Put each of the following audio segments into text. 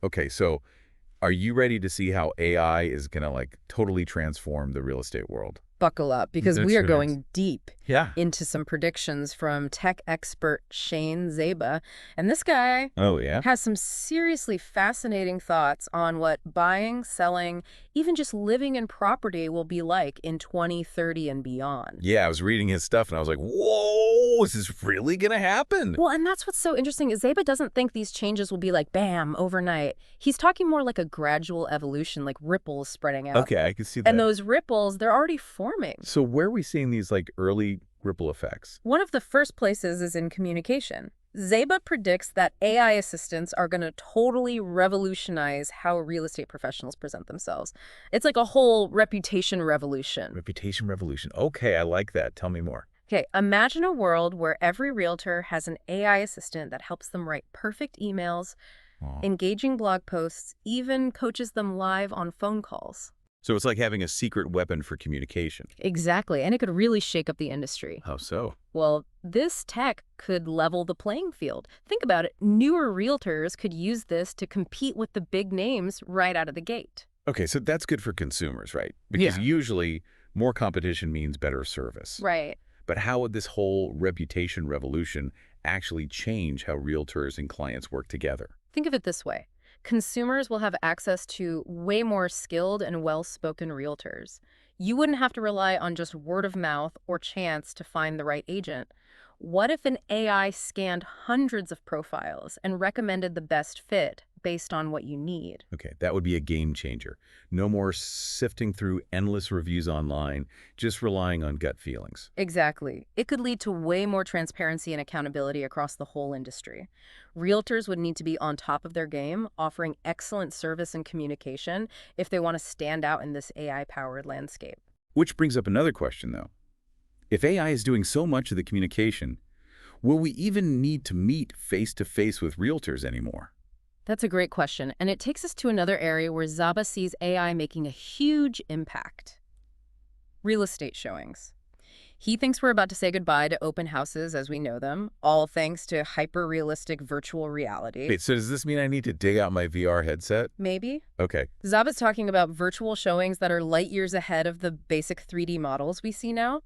Okay, so are you ready to see how AI is going to like totally transform the real estate world? Buckle up because we That's are right. going deep Yeah. into some predictions from tech expert Shane Zaba. And this guy Oh, yeah. has some seriously fascinating thoughts on what buying, selling, even just living in property will be like in 2030 and beyond. Yeah, I was reading his stuff and I was like, whoa, is this really going to happen? Well, and that's what's so interesting is Zaba doesn't think these changes will be like bam, overnight. He's talking more like a gradual evolution, like ripples spreading out. Okay, I can see And that. those ripples, they're already forming. So where are we seeing these like early ripple effects? One of the first places is in communication. Zaba predicts that AI assistants are going to totally revolutionize how real estate professionals present themselves. It's like a whole reputation revolution. Reputation revolution. Okay, I like that. Tell me more. Okay, imagine a world where every realtor has an AI assistant that helps them write perfect emails, Oh. engaging blog posts, even coaches them live on phone calls. So it's like having a secret weapon for communication. Exactly, and it could really shake up the industry. How so? Well, this tech could level the playing field. Think about it. Newer realtors could use this to compete with the big names right out of the gate. Okay, so that's good for consumers, right? Because Yeah. usually more competition means better service. Right. But how would this whole reputation revolution actually change how realtors and clients work together? Think of it this way. Consumers will have access to way more skilled and well-spoken realtors. You wouldn't have to rely on just word of mouth or chance to find the right agent. What if an AI scanned hundreds of profiles and recommended the best fit based on what you need? Okay, that would be a game changer. No more sifting through endless reviews online, just relying on gut feelings. Exactly. It could lead to way more transparency and accountability across the whole industry. Realtors would need to be on top of their game, offering excellent service and communication if they want to stand out in this AI-powered landscape. Which brings up another question, though. If AI is doing so much of the communication, will we even need to meet face-to-face with realtors anymore? That's a great question, and it takes us to another area where Zaba sees AI making a huge impact. Real estate showings. He thinks we're about to say goodbye to open houses as we know them, all thanks to hyper-realistic virtual reality. Wait, so does this mean I need to dig out my VR headset? Maybe? Okay. Zaba's talking about virtual showings that are light years ahead of the basic 3D models we see now.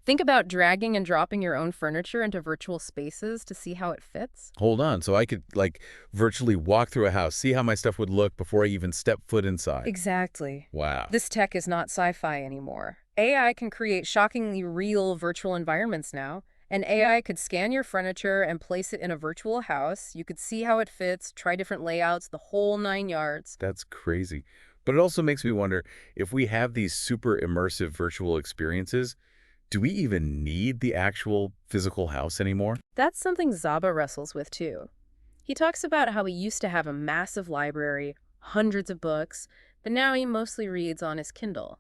Think about dragging and dropping your own furniture into virtual spaces to see how it fits. Hold on. So I could, like, virtually walk through a house, see how my stuff would look before I even step foot inside. Exactly. Wow. This tech is not sci-fi anymore. AI can create shockingly real virtual environments now. And AI could scan your furniture and place it in a virtual house. You could see how it fits, try different layouts, the whole 9 yards. That's crazy. But it also makes me wonder, if we have these super immersive virtual experiences, do we even need the actual physical house anymore? That's something Zaba wrestles with too. He talks about how he used to have a massive library, hundreds of books, but now he mostly reads on his Kindle.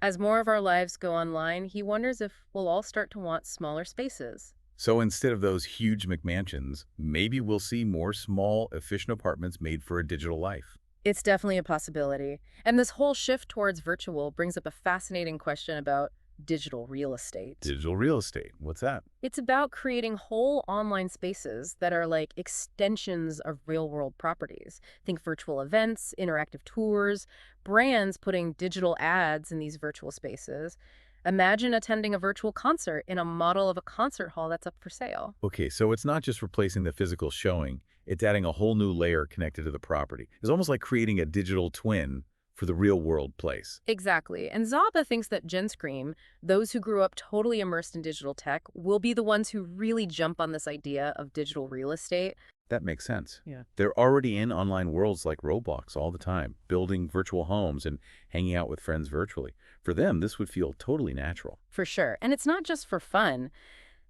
As more of our lives go online, he wonders if we'll all start to want smaller spaces. So instead of those huge McMansions, maybe we'll see more small, efficient apartments made for a digital life. It's definitely a possibility. And this whole shift towards virtual brings up a fascinating question about digital real estate. Digital real estate, what's that? It's about creating whole online spaces that are like extensions of real-world properties. Think virtual events, interactive tours, brands putting digital ads in these virtual spaces. Imagine attending a virtual concert in a model of a concert hall that's up for sale. Okay, so it's not just replacing the physical showing, it's adding a whole new layer connected to the property. It's almost like creating a digital twin for the real world place. Exactly. And Zaba thinks that Gen Scream, those who grew up totally immersed in digital tech, will be the ones who really jump on this idea of digital real estate. That makes sense. Yeah. They're already in online worlds like Roblox all the time, building virtual homes and hanging out with friends virtually. For them, this would feel totally natural. For sure. And it's not just for fun.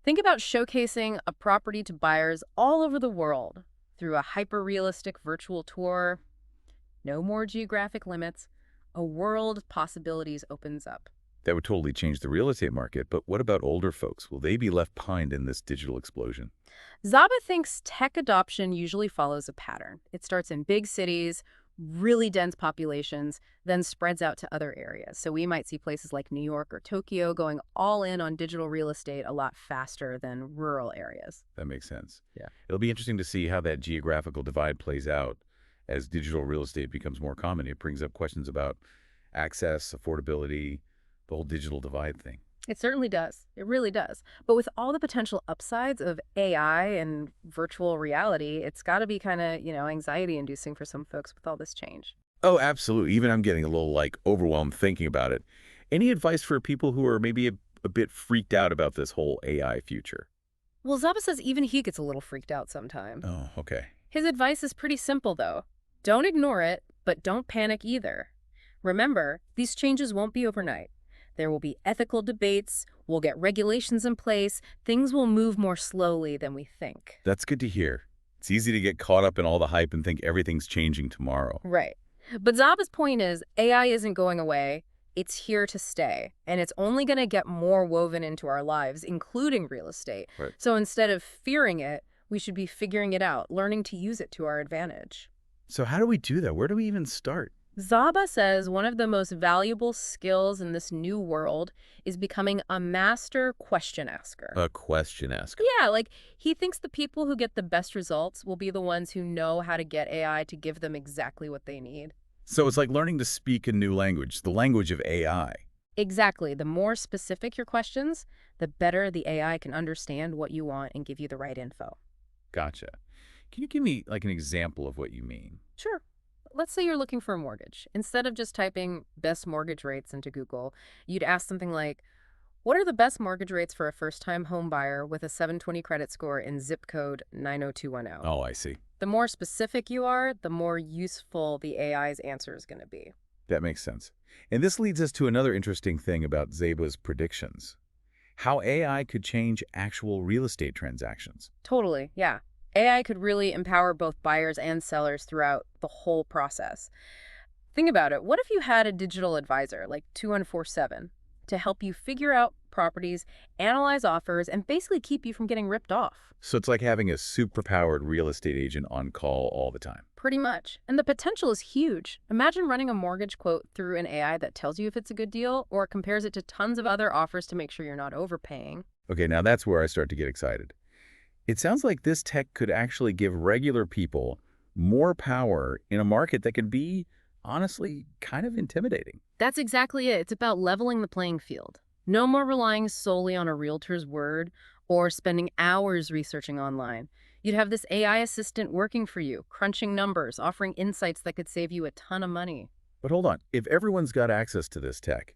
Think about showcasing a property to buyers all over the world through a hyper-realistic virtual tour. No more geographic limits. A world of possibilities opens up. That would totally change the real estate market, but what about older folks? Will they be left behind in this digital explosion? Zaba thinks tech adoption usually follows a pattern. It starts in big cities, really dense populations, then spreads out to other areas. So we might see places like New York or Tokyo going all in on digital real estate a lot faster than rural areas. That makes sense. Yeah. It'll be interesting to see how that geographical divide plays out as digital real estate becomes more common, it brings up questions about access, affordability, the whole digital divide thing. It certainly does. It really does. But with all the potential upsides of AI and virtual reality, it's got to be kind of, anxiety inducing for some folks with all this change. Oh, absolutely. Even I'm getting a little like overwhelmed thinking about it. Any advice for people who are maybe a bit freaked out about this whole AI future? Well, Zaba says even he gets a little freaked out sometimes. Oh, okay. His advice is pretty simple, though. Don't ignore it, but don't panic either. Remember, these changes won't be overnight. There will be ethical debates, we'll get regulations in place, things will move more slowly than we think. That's good to hear. It's easy to get caught up in all the hype and think everything's changing tomorrow. Right. But Zaba's point is AI isn't going away. It's here to stay, and it's only going to get more woven into our lives, including real estate. Right. So instead of fearing it, we should be figuring it out, learning to use it to our advantage. So how do we do that? Where do we even start? Zaba says one of the most valuable skills in this new world is becoming a master question asker. A question asker. Yeah, like he thinks the people who get the best results will be the ones who know how to get AI to give them exactly what they need. So it's like learning to speak a new language, the language of AI. Exactly. The more specific your questions, the better the AI can understand what you want and give you the right info. Gotcha. Can you give me like an example of what you mean? Sure. Let's say you're looking for a mortgage. Instead of just typing best mortgage rates into Google, you'd ask something like, what are the best mortgage rates for a first-time home buyer with a 720 credit score in zip code 90210? Oh, I see. The more specific you are, the more useful the AI's answer is going to be. That makes sense. And this leads us to another interesting thing about Zaba's predictions. How AI could change actual real estate transactions. Totally, yeah. AI could really empower both buyers and sellers throughout the whole process. Think about it. What if you had a digital advisor like 2147 to help you figure out properties, analyze offers, and basically keep you from getting ripped off? So it's like having a superpowered real estate agent on call all the time. Pretty much. And the potential is huge. Imagine running a mortgage quote through an AI that tells you if it's a good deal or compares it to tons of other offers to make sure you're not overpaying. Okay, now that's where I start to get excited. It sounds like this tech could actually give regular people more power in a market that could be, honestly, kind of intimidating. That's exactly it. It's about leveling the playing field. No more relying solely on a realtor's word or spending hours researching online. You'd have this AI assistant working for you, crunching numbers, offering insights that could save you a ton of money. But hold on, if everyone's got access to this tech,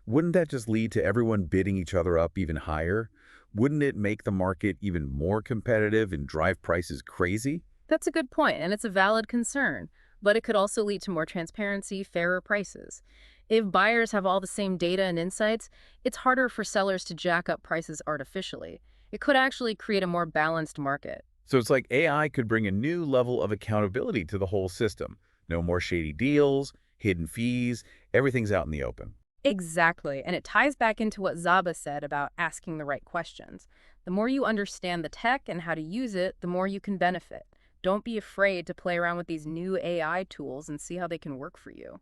wouldn't that just lead to everyone bidding each other up even higher? Wouldn't it make the market even more competitive and drive prices crazy? That's a good point, and it's a valid concern. But it could also lead to more transparency, fairer prices. If buyers have all the same data and insights, it's harder for sellers to jack up prices artificially. It could actually create a more balanced market. So it's like AI could bring a new level of accountability to the whole system. No more shady deals, hidden fees, everything's out in the open. Exactly, and it ties back into what Zaba said about asking the right questions. The more you understand the tech and how to use it, the more you can benefit. Don't be afraid to play around with these new AI tools and see how they can work for you.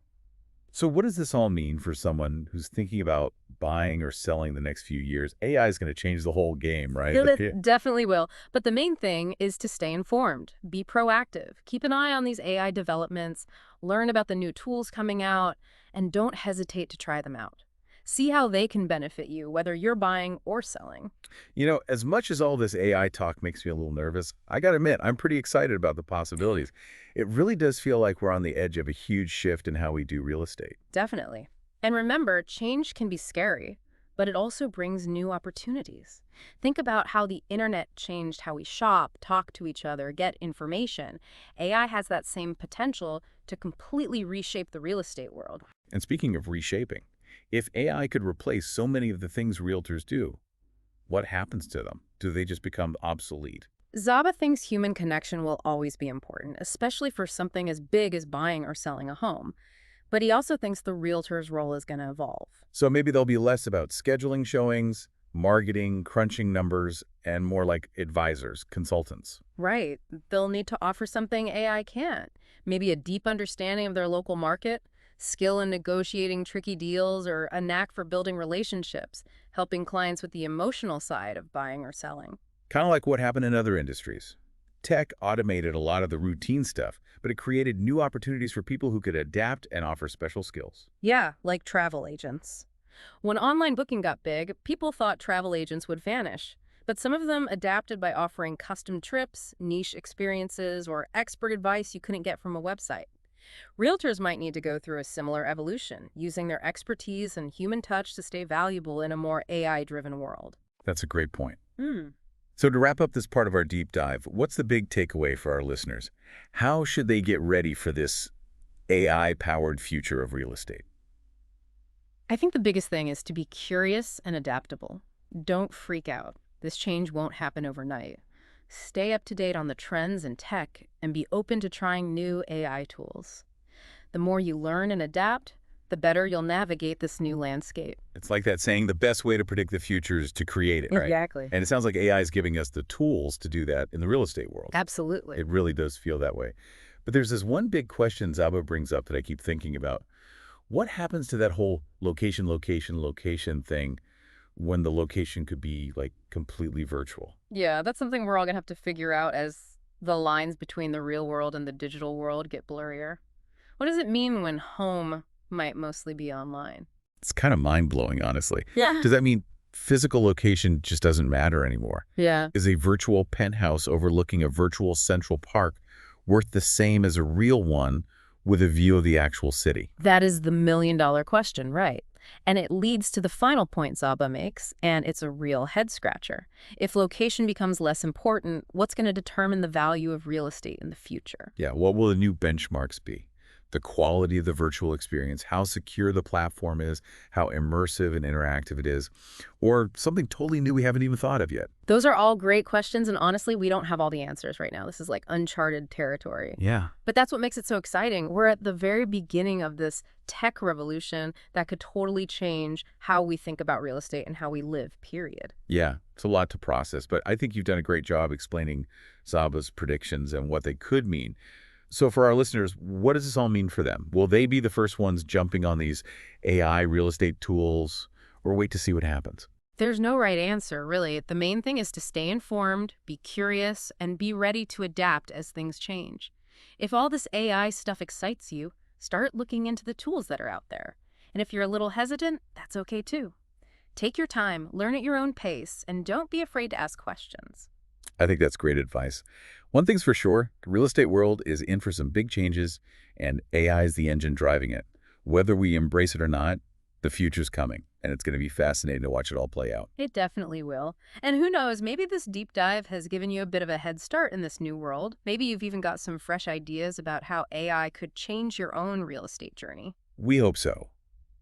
So what does this all mean for someone who's thinking about buying or selling the next few years? AI is going to change the whole game, right? It definitely will. But the main thing is to stay informed, be proactive, keep an eye on these AI developments, learn about the new tools coming out, and don't hesitate to try them out. See how they can benefit you, whether you're buying or selling. You know, as much as all this AI talk makes me a little nervous, I got to admit, I'm pretty excited about the possibilities. It really does feel like we're on the edge of a huge shift in how we do real estate. Definitely. And remember, change can be scary, but it also brings new opportunities. Think about how the internet changed how we shop, talk to each other, get information. AI has that same potential to completely reshape the real estate world. And speaking of reshaping, if AI could replace so many of the things realtors do, what happens to them? Do they just become obsolete? Zaba thinks human connection will always be important, especially for something as big as buying or selling a home. But he also thinks the realtor's role is going to evolve. So maybe they'll be less about scheduling showings, marketing, crunching numbers, and more like advisors, consultants. Right. They'll need to offer something AI can't. Maybe a deep understanding of their local market, skill in negotiating tricky deals, or a knack for building relationships, helping clients with the emotional side of buying or selling. Kind of like what happened in other industries. Tech automated a lot of the routine stuff, but it created new opportunities for people who could adapt and offer special skills. Yeah, like travel agents. When online booking got big, people thought travel agents would vanish. But some of them adapted by offering custom trips, niche experiences, or expert advice you couldn't get from a website. Realtors might need to go through a similar evolution, using their expertise and human touch to stay valuable in a more AI-driven world. That's a great point. Hmm. So to wrap up this part of our deep dive, what's the big takeaway for our listeners? How should they get ready for this AI-powered future of real estate? I think the biggest thing is to be curious and adaptable. Don't freak out. This change won't happen overnight. Stay up to date on the trends in tech and be open to trying new AI tools. The more you learn and adapt, the better you'll navigate this new landscape. It's like that saying, the best way to predict the future is to create it, right? Exactly. And it sounds like AI is giving us the tools to do that in the real estate world. Absolutely. It really does feel that way. But there's this one big question Zaba brings up that I keep thinking about. What happens to that whole location, location, location thing when the location could be like completely virtual? Yeah, that's something we're all going to have to figure out as the lines between the real world and the digital world get blurrier. What does it mean when home might mostly be online? It's kind of mind-blowing, honestly. Yeah. Does that mean physical location just doesn't matter anymore? Yeah. Is a virtual penthouse overlooking a virtual Central Park worth the same as a real one with a view of the actual city? That is the million-dollar question, right? And it leads to the final point Zaba makes, and it's a real head-scratcher. If location becomes less important, what's going to determine the value of real estate in the future? Yeah, what will the new benchmarks be? The quality of the virtual experience, how secure the platform is, how immersive and interactive it is, or something totally new we haven't even thought of yet. Those are all great questions, and honestly, we don't have all the answers right now. This is like uncharted territory. Yeah. But that's what makes it so exciting. We're at the very beginning of this tech revolution that could totally change how we think about real estate and how we live, period. Yeah, it's a lot to process, but I think you've done a great job explaining Zaba's predictions and what they could mean. So for our listeners, what does this all mean for them? Will they be the first ones jumping on these AI real estate tools, or wait to see what happens? There's no right answer, really. The main thing is to stay informed, be curious, and be ready to adapt as things change. If all this AI stuff excites you, start looking into the tools that are out there. And if you're a little hesitant, that's okay too. Take your time, learn at your own pace, and don't be afraid to ask questions. I think that's great advice. One thing's for sure, the real estate world is in for some big changes, and AI is the engine driving it. Whether we embrace it or not, the future's coming, and it's going to be fascinating to watch it all play out. It definitely will. And who knows, maybe this deep dive has given you a bit of a head start in this new world. Maybe you've even got some fresh ideas about how AI could change your own real estate journey. We hope so.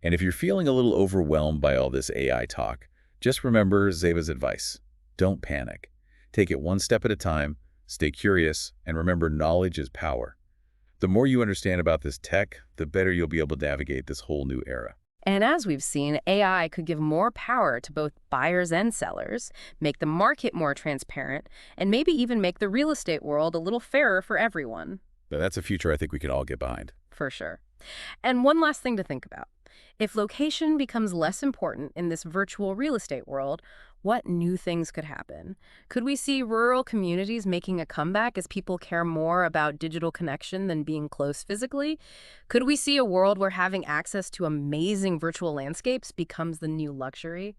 And if you're feeling a little overwhelmed by all this AI talk, just remember Zeva's advice. Don't panic. Take it one step at a time, stay curious, and remember knowledge is power. The more you understand about this tech, the better you'll be able to navigate this whole new era. And as we've seen, AI could give more power to both buyers and sellers, make the market more transparent, and maybe even make the real estate world a little fairer for everyone. But that's a future I think we can all get behind. For sure. And one last thing to think about. If location becomes less important in this virtual real estate world, what new things could happen? Could we see rural communities making a comeback as people care more about digital connection than being close physically? Could we see a world where having access to amazing virtual landscapes becomes the new luxury?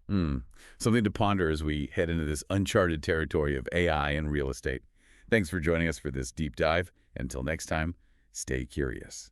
Something to ponder as we head into this uncharted territory of AI and real estate. Thanks for joining us for this deep dive. Until next time, stay curious.